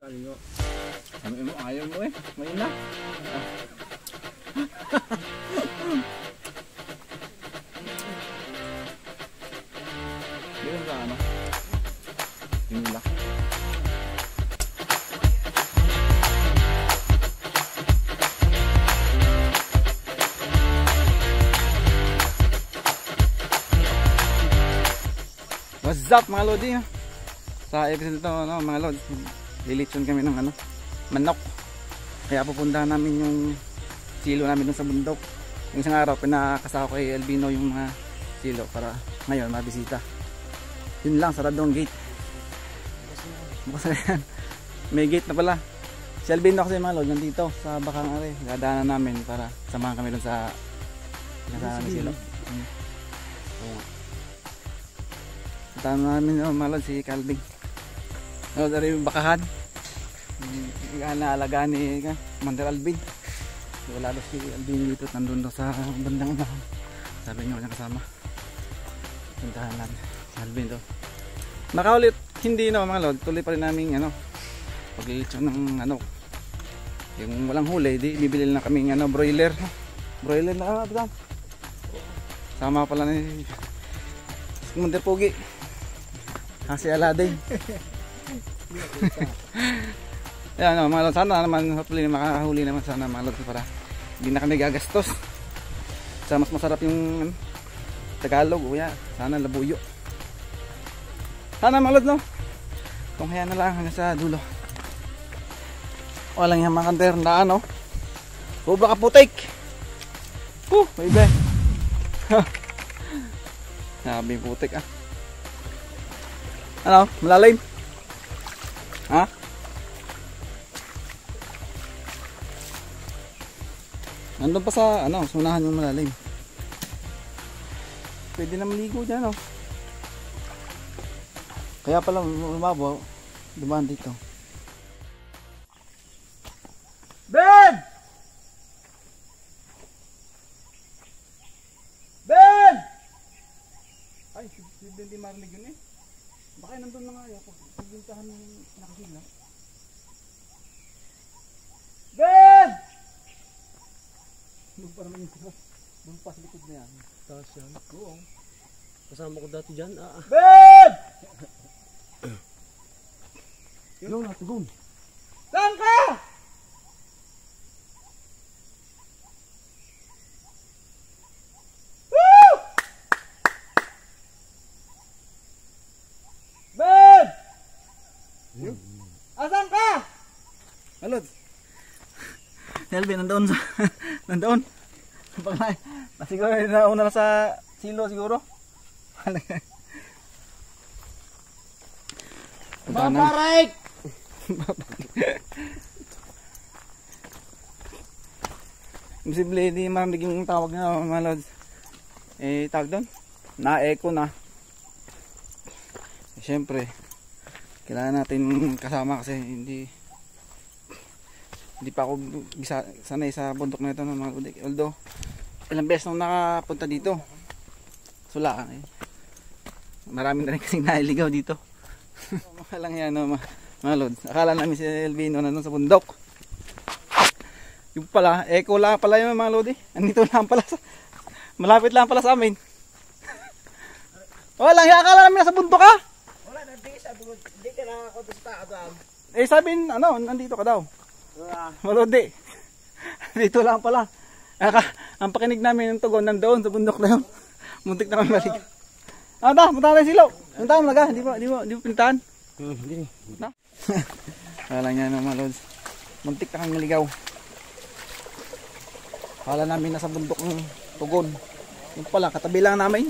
Ayaw mo eh. May na. Ganun ka ano? Pinila. What's up mga lodi? Sa episode ito mga lodi, lilitson kami ng manok. Kaya pupuntahan namin yung silo namin dun sa bundok. Yung isang araw pinakasama ko kay Albino yung mga silo para ngayon mabisita. Yun lang, sarado ang gate. Bukas na yan. May gate na pala. Si Albino kasi mga lodi nandito sa bakang are. Dadaanan namin para samahan kami dun sa silo. Tama namin mga lodi si Calvin. Dari yung bakahan. Alagaan ni Commander Alvin. Wala daw si Alvin dito, nandun daw sa bandang sabi niyo niya kasama. Puntahan namin si Alvin daw. Nakaulit hindi mga lord, tuloy pa rin namin paglilitsyon ng yung walang huli, di bibili na kaming broiler na sama pala ni Commander Pogi kasi Aladdin. Yan mga lord, sana naman hopefully makahuli naman sana mga lord para hindi na kami gagastos. Sa mas masarap yung Tagalog o sana labuyo. Sana mga lord kung kaya na lang hanggang sa dulo. Walang yung mga kanter na Hubra ka putik. Baby. Sabi putik malalim? Ha? Nandun pa sa sunahan yung malalim. Pwede na maligo dyan Kaya pala lumabaw, dumaan dito. Ben! Ben! Ay, si Ben di marinig yun Baka nandun na nga ako. Paglintahan yung nakasila. Ben! Doon pa naman yung doon pa sa likod na yan. Taas yan. Oo. Kasama ko dati dyan. Ben! Yung natugon. Saan ka? Woo! Ben! Asan ka? Alod. Nelvin, nandoon. Siguro nauna na sa silo siguro. Babarik! Imposible di marinig yung tawag na mga lods. Tawag doon. Na-echo na. Siyempre, kailangan natin kasama kasi hindi pa ako sanay sa bundok na ito mga kudik. Although ilang beses nung nakapunta dito sula marami na rin kasing nailigaw dito. Mga lang yan mga lods. Akala namin si Elvino nandun sa bundok. Yung pala, echo lang pala yung mga lodi. Andito lang pala malapit lang pala sa amin. Wala lang, akala namin nasa bundok ka. Wala, hindi ka nakakontusta ka doon. Sabi nandito ka daw. Malodi. Dito lang pala. Ang pakinig namin ng tugon nandoon sa bundok na yun. Muntik na kami balik. Punta tayo silo. Punta mo naga. Di mo pintahan. Hindi. Wala nga mga lods. Muntik na kami maligaw. Kala namin nasa bundok ng tugon. Yung pala, katabi lang namin.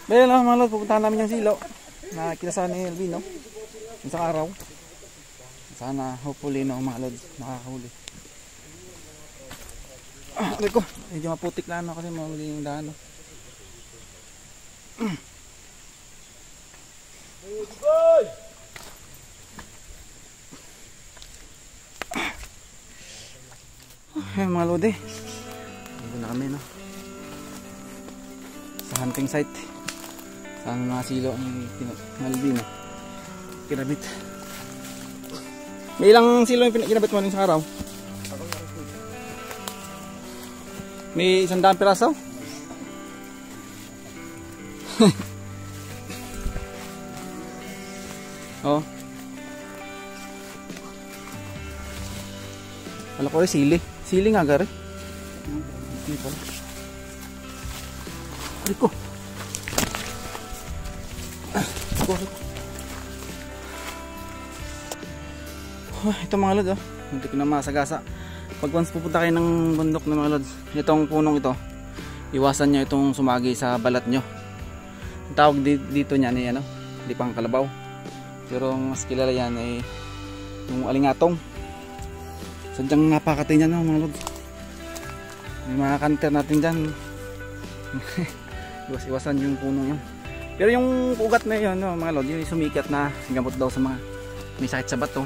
Dahil lang mga lods, pupuntahan namin yung silo. Na kinasama ni Elvino. Isang araw. Sana hopefully mga lods makakahuli. Ko, medyo maputik lang kasi mahuli yung daan. Mga lodi, dito na kami sa hunting site. Saan mga silo ang Albino. kinabit. May ilang silo yung kinabit mo sa araw? May 100 piraso? Oh. Wala ko rin sili. Sili nga gari. Hindi pala. Riko. Ito mga lods, oh. Hindi ko na masagasa. Pag once pupunta kayo ng bundok na mga lods, itong punong ito, iwasan nyo itong sumagi sa balat nyo. Ang tawag dito niyan ay ano, hindi pang kalabaw. Pero mas kilala yan ay yung alingatong. Sadyang napakatay niyan, no, mga lods. May mga kanter natin dyan. Iwasan yung puno yun. Pero yung ugat na yun, no, mga lods, yung sumikat na gamot daw sa mga may sakit sa bato.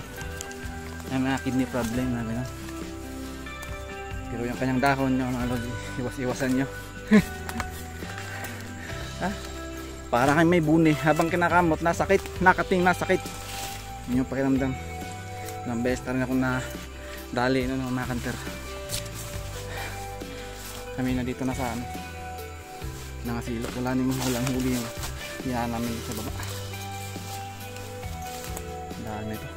May mga kidney problem na gano'n. Pero yung kanyang dahon nyo, mga lods, iwasan nyo. Ha? Para kayo may buni habang kinakamot, nasakit, nakating nasakit. Yun yung pakiramdam. Ilang beses na rin akong nadali no, mga kanter. Kami na dito na sa ano, nangasilok, walang huli yung hiyahan namin sa baba. Daan na ito.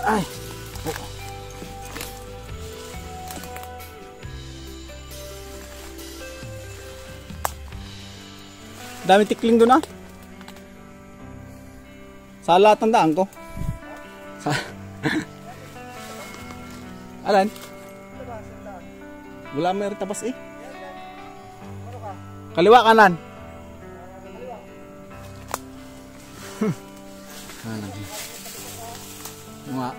Ay! Oh. Dami tikling doon, ah. Sa lahat ng daan ko. Sa Alan? Wala may tabas eh. Kaliwa kanan. Kanan. Mga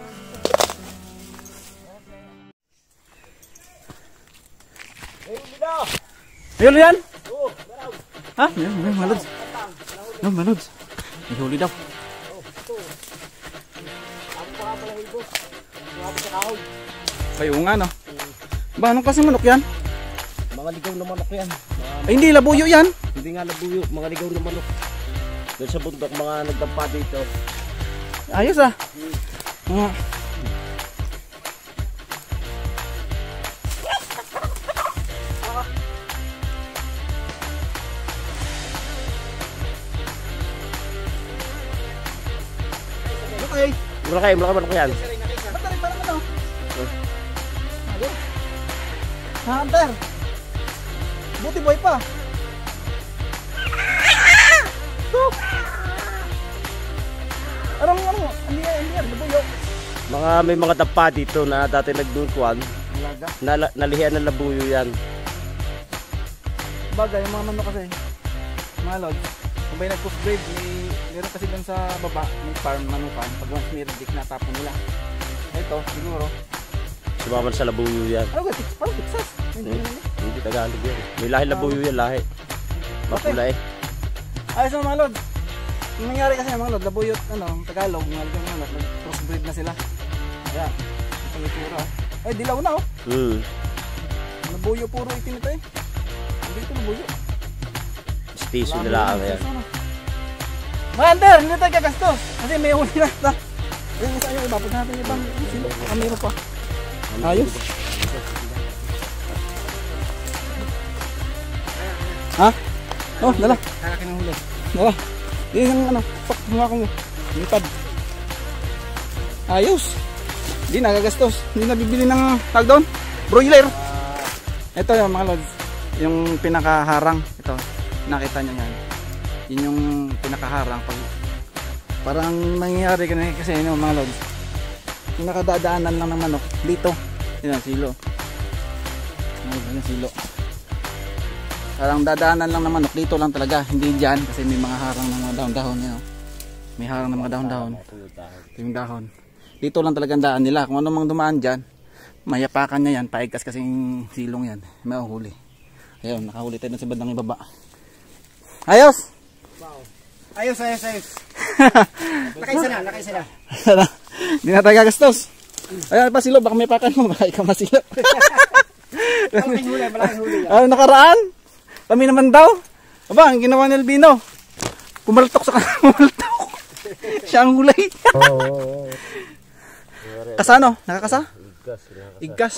ayun yan? Ha? Yan, malods. Yan, malods. May huli daw. Kayo nga, no? Ba, anong kasi manok yan? Mga ligaw na manok yan. Ay, hindi, labuyo yan. Hindi nga labuyo, mga ligaw na manok. Doon sa bundok, mga nagdampa dito. Ayos, ah. Malaki manok yan. Ba't na rin parang ano? Hunter! Buti boy pa! Anong ano? Hindi yan, labuyo. May mga dampa dito na dati nagdungkuan. Nalihian ng labuyo yan. Bagay, yung mga manok kasi, mga lods, kung may nag-post breed, meron kasi dun sa baba, may farm manukan, pag once may redik na tapon nila. Ito, siguro. Sumaman sa labuyo yan. Ano ba? Parang Texas. Hindi Tagalog yan. May lahi labuyo yan, lahi. Mapula eh. Ayos mga lods. Yung nangyari kasi mga lods, labuyot, Tagalog, nag-crossbreed na sila. Kaya, ito yung tura. Ay, dilaw na oh. Labuyo, puro itim ito eh. Hindi ito labuyo. Stiso nila ang yan. Mga Hunter, hindi tayo gagastos. Kasi may huli na ito. Yung isa yung iba, pag natin ibang silo, kamero pa. Ayos. Ha? Oh, dala. Kakakin ng huli. Dala. Hindi yung pak, humakan mo. Lipad. Ayos. Hindi nagagastos. Hindi nabibili ng tag doon. Broiler. Ito yung mga lods. Yung pinakaharang. Ito. Nakita nyo yan. Yun yung pinakaharang. Parang mangyayari kasi yun mga lods. Yung nakadadaanan lang ng manok. Dito. Yun ang silo. Yun ang silo. Parang dadaanan lang ng manok. Dito lang talaga. Hindi dyan. Kasi may mga harang ng mga dahon-dahon. May harang ng mga dahon-dahon. Ito yung dahon. Dito lang talaga ang daan nila. Kung ano mang dumaan dyan, mayapakan niya yan. Paigkas kasing silong yan. May huli. Ayun, nakahuli tayo sa bandang ibaba. Ayos! Wow. Ayos. Nakaisa na. Hindi na tayo gagastos. Ayun pa silo, baka may pakan mo. Baka ikaw masilo. Malaking huli. Nakaraan? Kami naman daw. Aba, ang ginawa ni Albino. Pumaltok sa kanila. Pumaltok. Siya ang hulay. Oo. Kasano? Nakakasa? Igkas. Igkas.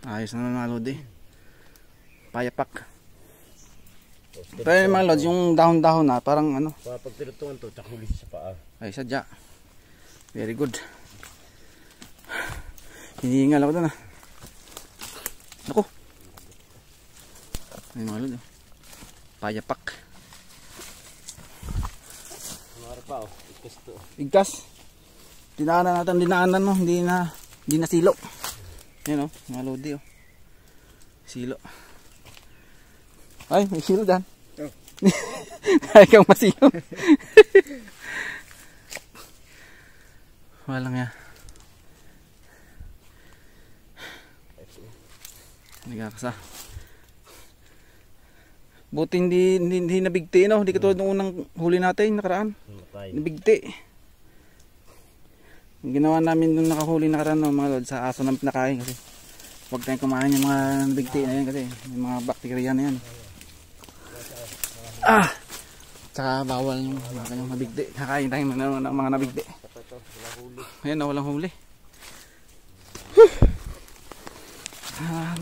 Ayos na mga lodi. Payapak. Pero yung mga lods, yung dahon-dahon na, parang ano. Pag tinutungan to, tsaka huli sa paa. Ay, sadya. Very good. Hinihingal ako doon ah. Naku. Ay mga lods. Payapak. Kumara pa oh, igkas to. Igkas. Dinaanan no, hindi na silo. Yan oh, mga lodi oh. Silo. Ay, may silo dyan. Oh. Ay, kang masilo. Walang ya. Nagkakasa. Buti hindi nabigti no, hindi katulad ng unang huli natin nakaraan. Nabigti. Yung ginawa namin nung nakahuli nakaraan no, mga lod, sa aso na pinakain kasi huwag tayong kumain yung mga nabigti na yan kasi yung mga bakterya na yan. Tsaka bawal yung mga kanyang nabigti. Kakain tayo ng mga nabigti. Ayan na, walang huli.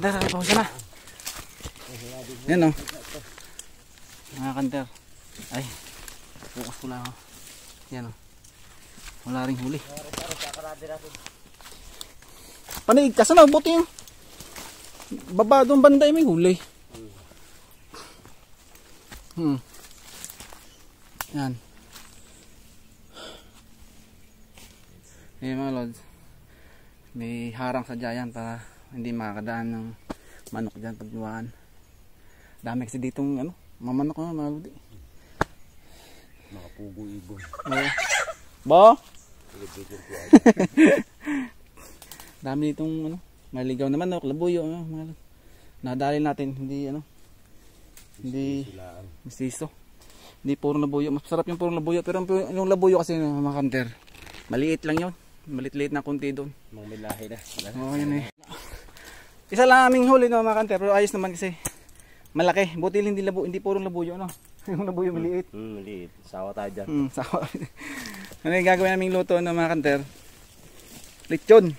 Dara, pausa na. Ayan o. Mga kanter. Ay, bukas ko lang o. Ayan o. Wala ring huli. Panig, kasi na, buti yung baba doon banda may huli. Yan. Ayan mga lods. May harang sa dyan para hindi makakadaan ng manok dyan pagluwaan. Dami kasi ditong ano, mamanok na mga lodi. Makapugo ibon. Ba? Dami ditong ano, maligaw na manok, labuyo, mga lodi. Nadali natin, hindi ano. Hindi mistiso. Hindi puro labuyo. Mas sarap yung puro labuyo. Pero yung labuyo kasi mga kanter, maliit lang yun. Maliit-liit na kunti doon. Mga may lahi na. Oo, yun eh. Isa lang aming huli no mga kanter. Pero ayos naman kasi malaki. Buti hindi puro labuyo no. Yung labuyo maliit. Maliit. Sawa tayo dyan. Sawa. Ano yung gagawin naming luto no mga kanter? Lechon.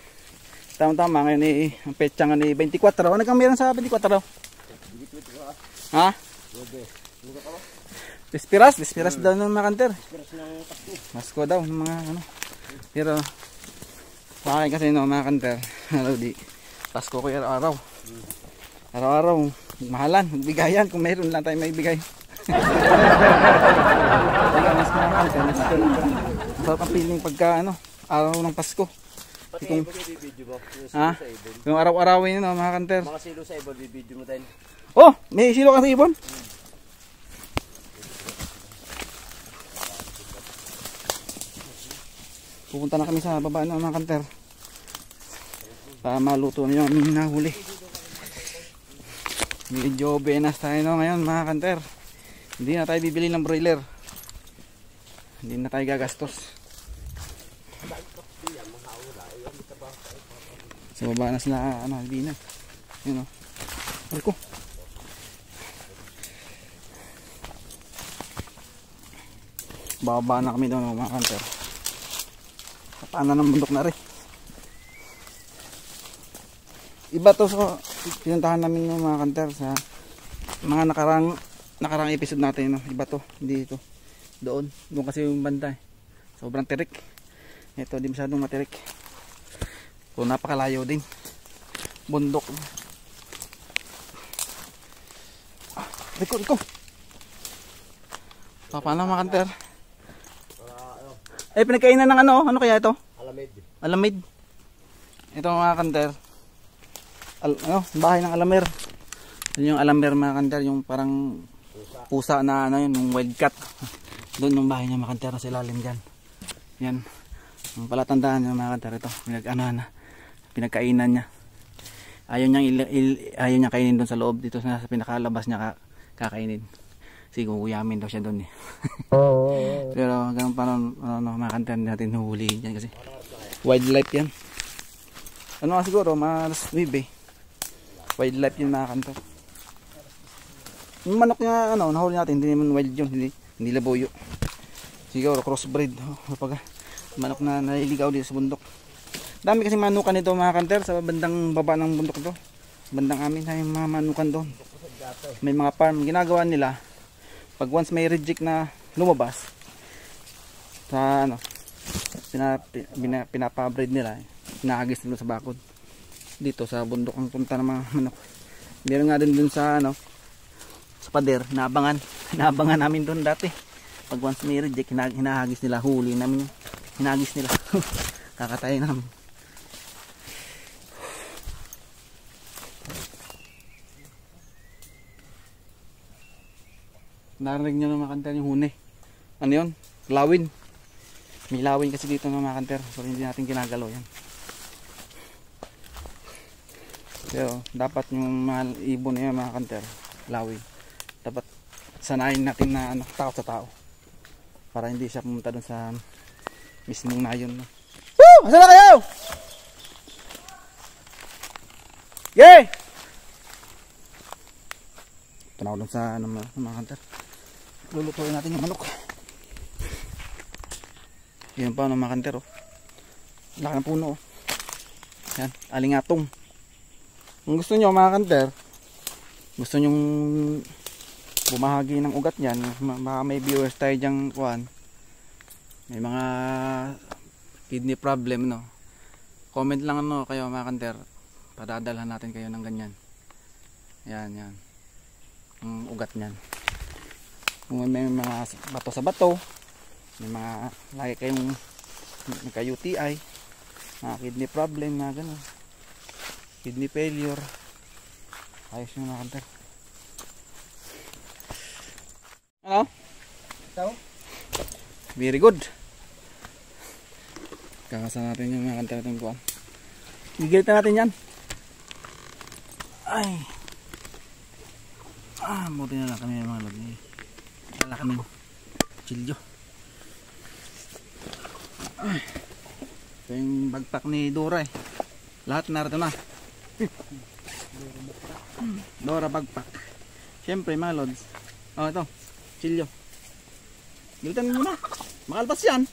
Tama-tama ngayon eh. Ang petsa nga ni 24. Ano kang meron sa 24? Ha? Despiras daw ng mga kanter. Pasko daw ng mga ano. Pero sa akin kasi no mga kanter, di Pasko ko araw-araw. Araw-araw mahalan, magbigayan kung mayroon lang tayo maibigay. Mas mga kanter, sarap ang feeling pagka ano, araw ng Pasko. Kung, ha? Yung araw-arawin no mga kanter. Mga silo sa ibon, bibidyo mo tayo. Oh, may silo ka sa ibon? Pupunta na kami sa baba ng mga kanter para maluto na yung aming nahuli. Medyo benas tayo no ngayon mga kanter. Hindi na tayo bibili ng broiler. Hindi na tayo gagastos. Sa baba na sila ano, hindi na. Yun o. Marco. Bababa na kami doon mga kanter. Paano ng bundok na rin. Iba to sa pinuntahan namin ng mga kanter sa mga nakarang episode natin no? Iba to, hindi ito. Doon kasi yung banda eh. Sobrang tirik. Ito di masyadong matirik. So napakalayo din. Bundok. Riko. Paano mga kanter? Eh pinagkainan ng ano kaya ito? Alamid. Ito mga kanter. Bahay ng alamer. Yun yung alamer mga kanter, yung parang pusa na ano yun, yung wild cat. Doon yung bahay niya mga kanter sa ilalim diyan. Yan. Yung palatandaan niya mga kanter ito. Pinagkainan niya. Ayaw niya kainin doon sa loob, dito sa pinakalabas niya kakainin. Kasi kukuyamin daw siya doon eh. Pero ganun pa mga kanter natin huli diyan kasi wildlife yan. Ano nga siguro, mas wib eh. Wildlife yun mga kanter. Yung manok niya, ano, nahuli natin, hindi naman wild yun, hindi labuyo. Siguro crossbreed. Kapag manok na naliligaw dito sa bundok. Dami kasi manukan nito mga kanter sa bandang baba ng bundok to. Bandang amin ay mga manukan doon. May mga farm ginagawa nila. Pag once may reject na lumabas sa ano, pinapabreed nila, hinahagis nila sa bakod. Dito sa bundok ang punta ng mga manok. Meron nga din dun sa ano, sa pader, naabangan namin doon dati. Pag once may reject, hinahagis nila, huli namin yun. Hinagis nila. Kakatayin namin. Narinig nyo na mga kanter yung huni. Ano yun? Lawin. May lawin kasi dito ng mga kanter. So hindi natin ginagalaw yan. Pero dapat yung mga ibon na yan mga kanter, lawin. Dapat sanayin natin na ano, takot sa tao. Para hindi siya pumunta dun sa mismong nayon. Woo! Asan na kayo? Yay! Tanaw dun sa ano, mga kanter. Lulutuin natin yung manok. Yan pa mga kanter. Oh. Laki ng puno. Oh. Yan, alingatong. Kung gusto nyo mga kanter, gusto nyong bumahagi ng ugat yan, may viewers tayo dyang kuhan, may mga kidney problem, no, comment lang ano kayo mga kanter, padadalhan natin kayo ng ganyan. Yan ang ugat nyan. Kung may mga bato sa bato, may mga lagi kayong nagka-UTI, mga kidney problem, mga gano'n, kidney failure, ayos nyo mga kanter. Ano? Ito? Very good. Kakasa natin yung mga kanter natin kuhan. Gigilit na natin yan. Ay. Buti na lang kami mga lod. Wala kami chilyo. Ito yung bagpak ni Dora eh. Lahat narito na. Dora bagpak. Siyempre mga lods. Oh ito. Chilyo. Gilitan mo na. Makalpas yan.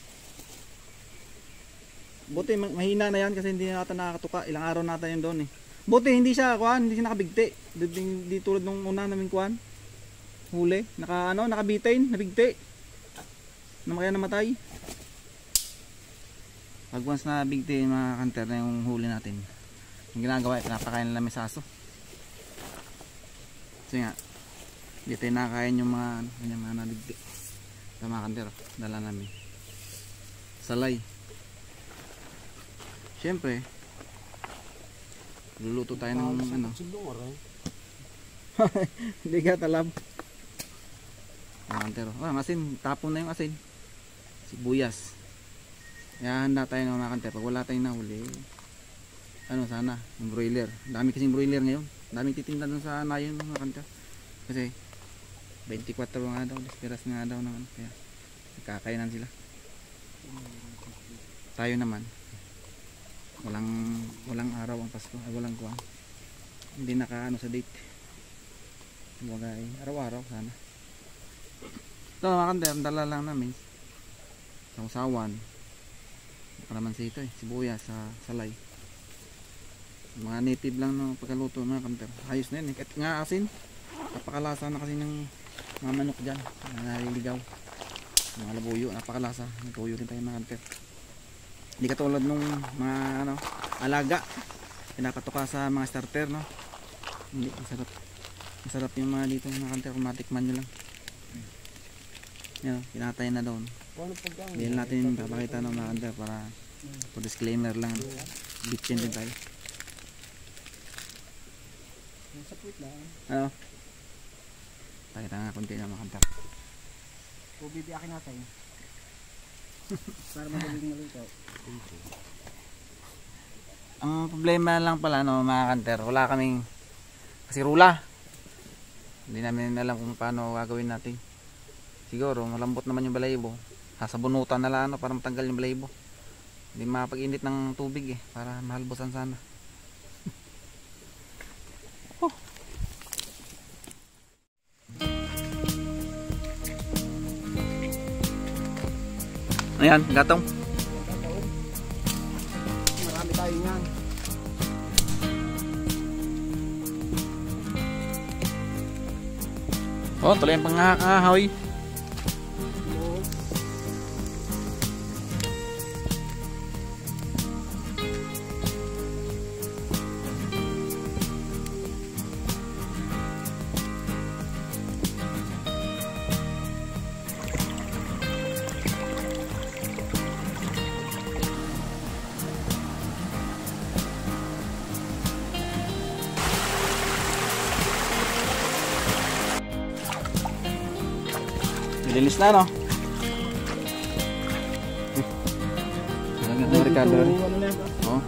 Buti mahina na yan kasi hindi natin nakakatuka. Ilang araw natin yun doon eh. Buti hindi siya kuhan, hindi siya nakabigti. Hindi tulad nung una namin kuhan. Huli, nakabitain, nabigti. Kaya namatay. Pag once na bigti mga kanter na yung huli natin, yung ginagawa, pinapakain nila may saso. Kasi nga, hindi tayo nakakain yung mga nabigti. Sa mga kanter, dala namin. Salay. Siyempre, luluto tayo ng ano. Hindi ka talab. Pero asin, tapon na yung asin. Sibuyas. Kaya handa tayo ng mga kanter. Pag wala tayong nahuli, ano sana, yung broiler. Dami kasing broiler ngayon. Daming titinda dun sa nayon mga kanter. Kasi 24 nga daw, dispiras nga daw naman. Kaya nagkakainan sila. Tayo naman, walang araw ang Pasko, ay walang kuwan. Hindi nakaano sa date. Bagay, araw-araw sana. Ito mga kanter, dala lang namin. Sausawan. Kalamansi ito eh, sibuyas sa salay. Mga native lang no pagkaluto mga kanter. Ayos na yun eh. Kahit nga asin, napakalasa na kasi ng mga manok dyan. Naliligaw. Mga labuyo, napakalasa. Natuyo rin tayo mga kanter. Hindi katulad nung mga ano, alaga. Pinapatuka sa mga starter no. Hindi, masarap. Masarap yung mga dito mga kanter. Kung matikman nyo lang. Yan, pinatay na doon. Hindi natin papakita ng mga kanter para po disclaimer lang. Bitchin din tayo. Ano? Pakita nga kunti na mga kanter. Bibiyakin natin. Para magaling maluto. Ang problema lang pala no mga kanter, wala kaming kasirula. Hindi namin alam kung paano gagawin natin. Siguro malambot naman yung balahibo. Sasabunutan na lang para matanggal yung balahibo. Hindi mapag-init ng tubig eh, para mahalbosan sana. Oh. Ayan, gatong. Marami tayo niyan. Oh, tuloy ang pangakahoy. Linis na, no? Talagang ng Ricardo rin. Ano na yan? Oh.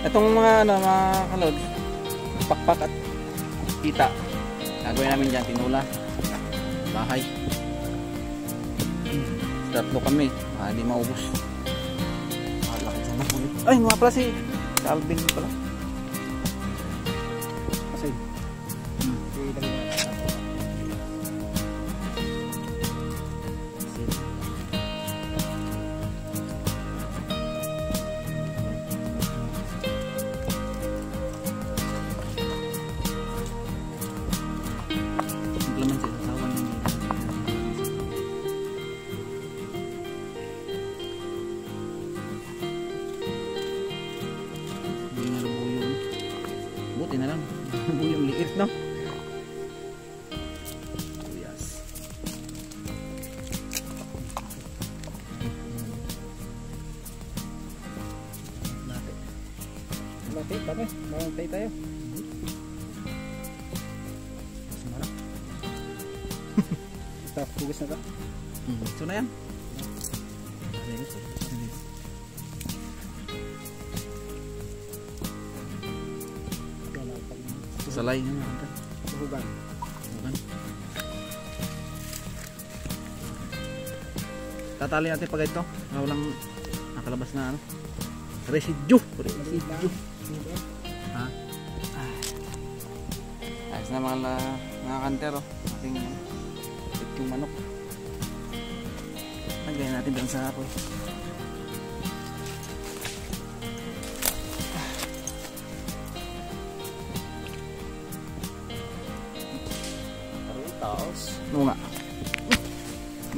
Itong mga mga kalod, pakpak at kita. Gagawin namin dyan, tinula. Bahay. Tatlo kami. Hindi maubos. Laki sana. Ay, nga pala si Calvin pala. Kasi. Buti na lang. Yung liit, no? Yes. Lati, kami. Marantay tayo. Ito, hugas na ka. So na yan. Salay yun. Hugan. Tatali natin pag ito. Walang nakalabas na ano. Residue. Ha? Ayos na mga kantero. Ating yung manok. Lagyan natin doon sa apoy. Oo nga.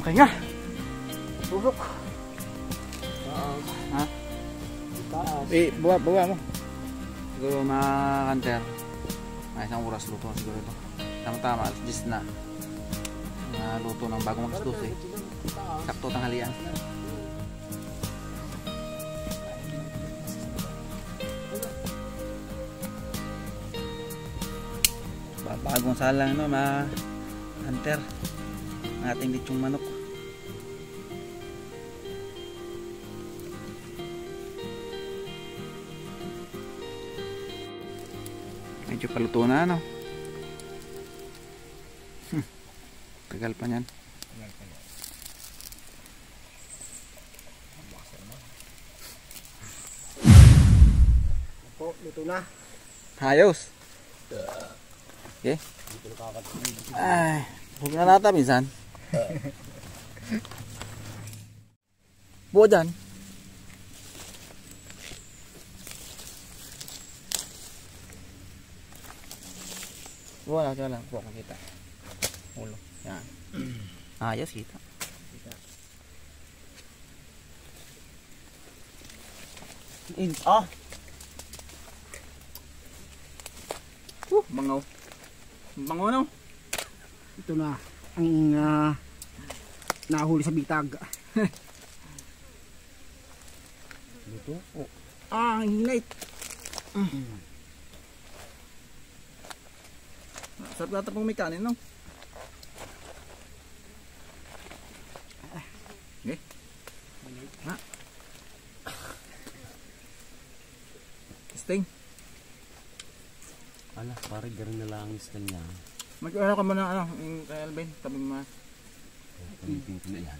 Okay nga. Tulok. Ha? Bawa mo. Siguro mga kanter. May isang oras luto siguro ito. Tama-tama, alas 10 na. Luto ng bagong mag-12 eh. Sakto tanghalian. Bagong salang no, mga hunter ng ating lechong manok. Medyo paluto na, no? Tagal pa yan. Po, luto na. Ayos. Okay. Ay, huwag na nata minsan. Buo dyan. Buo na, wala. Buo kang kita. Ulo. Yan. Ayos kita. Ah! Bangaw. Bangaw no? Ito na ang nahuli sa bitag. Ito? Oh. Ah, ang hinay. Sarap nata pong may kanin, no? Okay. Ha? Sting. Ala, pare garing na lang ang style niya. Mag-ano ka muna, ano, yung kay Alvin, tabi mo. Pinitin ko na yan.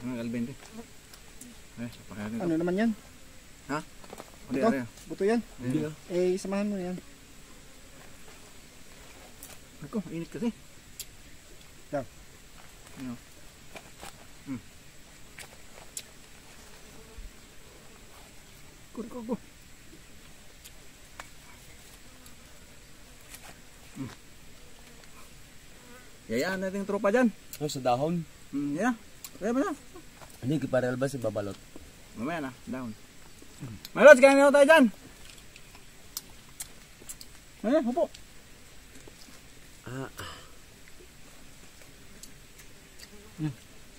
Ano, Alvin, di? Ay, sapakayan ito. Ano naman yan? Ha? Hindi, Buto? ano. Buto yan? Hindi. Eh, samahan mo yan. Ako, init kasi. Yan. Ano? Kurko. Yayaan natin yung tropa dyan. Oh, sa dahon. Yan. Kaya ba na? Hindi, kiparel ba si babalot? Mamaya na, down. Malos, kaya na tayo dyan. Ayan, hupo.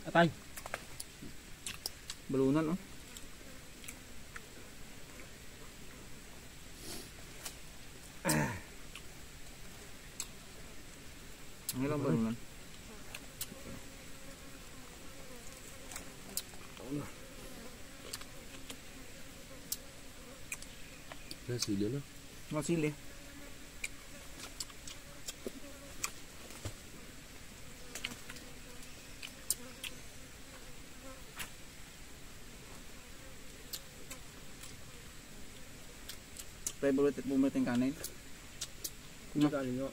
Atay. Balunan, oh. Ang ilang balunan. Nasili na. Mga sili. Favorite mo yung kanin? Hindi ka ninyo.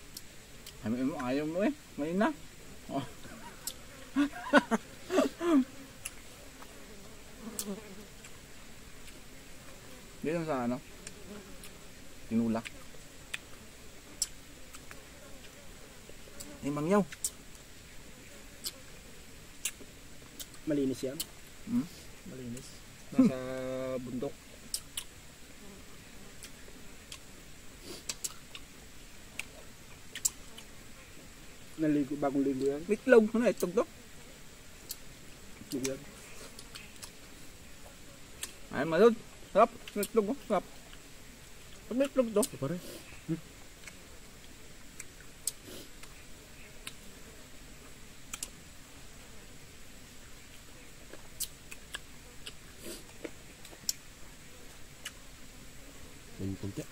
Ayaw mo eh. Ngayon na. Oh. Dito sa ano? Tinulak. Ay, mangyaw. Malinis yan. Hmm? Malinis. Nasa bundok. Naligo, bagong ligo yan. Itlog. Ano itlog to? Itlog yan. Ay, malod. Sarap. Itlog oh. Sarap. Pag may itlog to. Pare. Yung punti.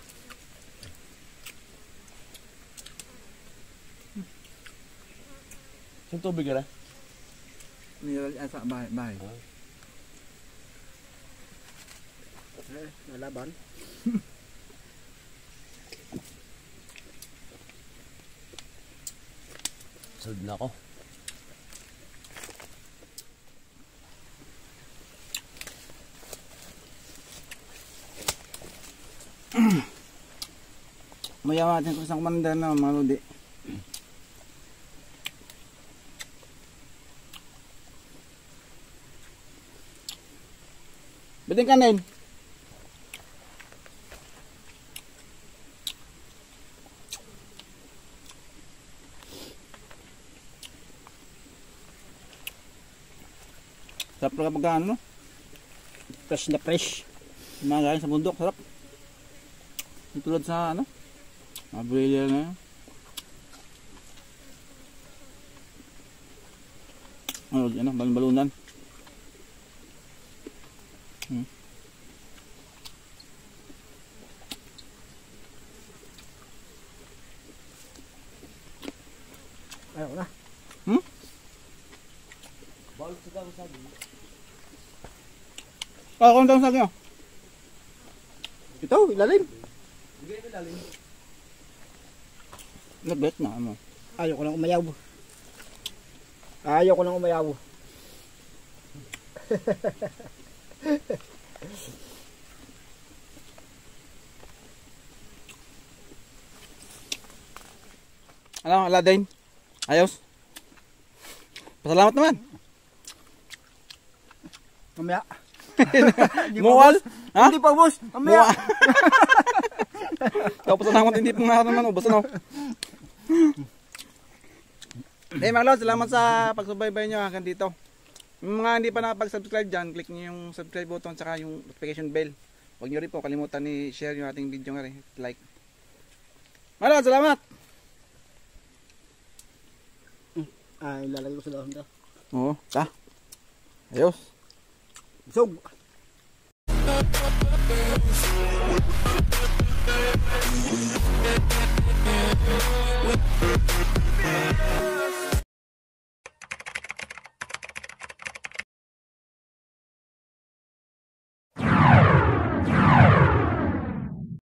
Saan tubig ka na? Nilalagay sa bahay. Nalaban. Sold na ako. Mayawa natin kung isang commander na mga lodi. Biting kanin. Sarap na kapag ano, no? Fresh na fresh. Mga galing sa bundok, sarap. Yung tulad sa ano, mga brilliant na yun. Ano, balunan. Ayaw na. Bawal sa daw sabi. Kung tayo sa akin, Ito, ilalim. Hindi ito lalim. nagbet na ano. Ayaw ko lang umayaw. Ayaw ko lang umayaw. Ano, Aladdin? Ayos? Pasalamat naman. Mamaya. Muwal? Ha? Hindi pa, boss. Mamaya. Tapos na hindi pong naman ubos ano. Hey mga Lord, salamat sa pagsubaybay nyo hanggang dito. Yung mga hindi pa nakapag-subscribe dyan, click nyo yung subscribe button tsaka yung notification bell. Huwag nyo rin po kalimutan ni share yung ating video nga rin. Like. Mga Lord, salamat! Ilalagay ko sa dahon to. Oo, ta. Ayos. Busog.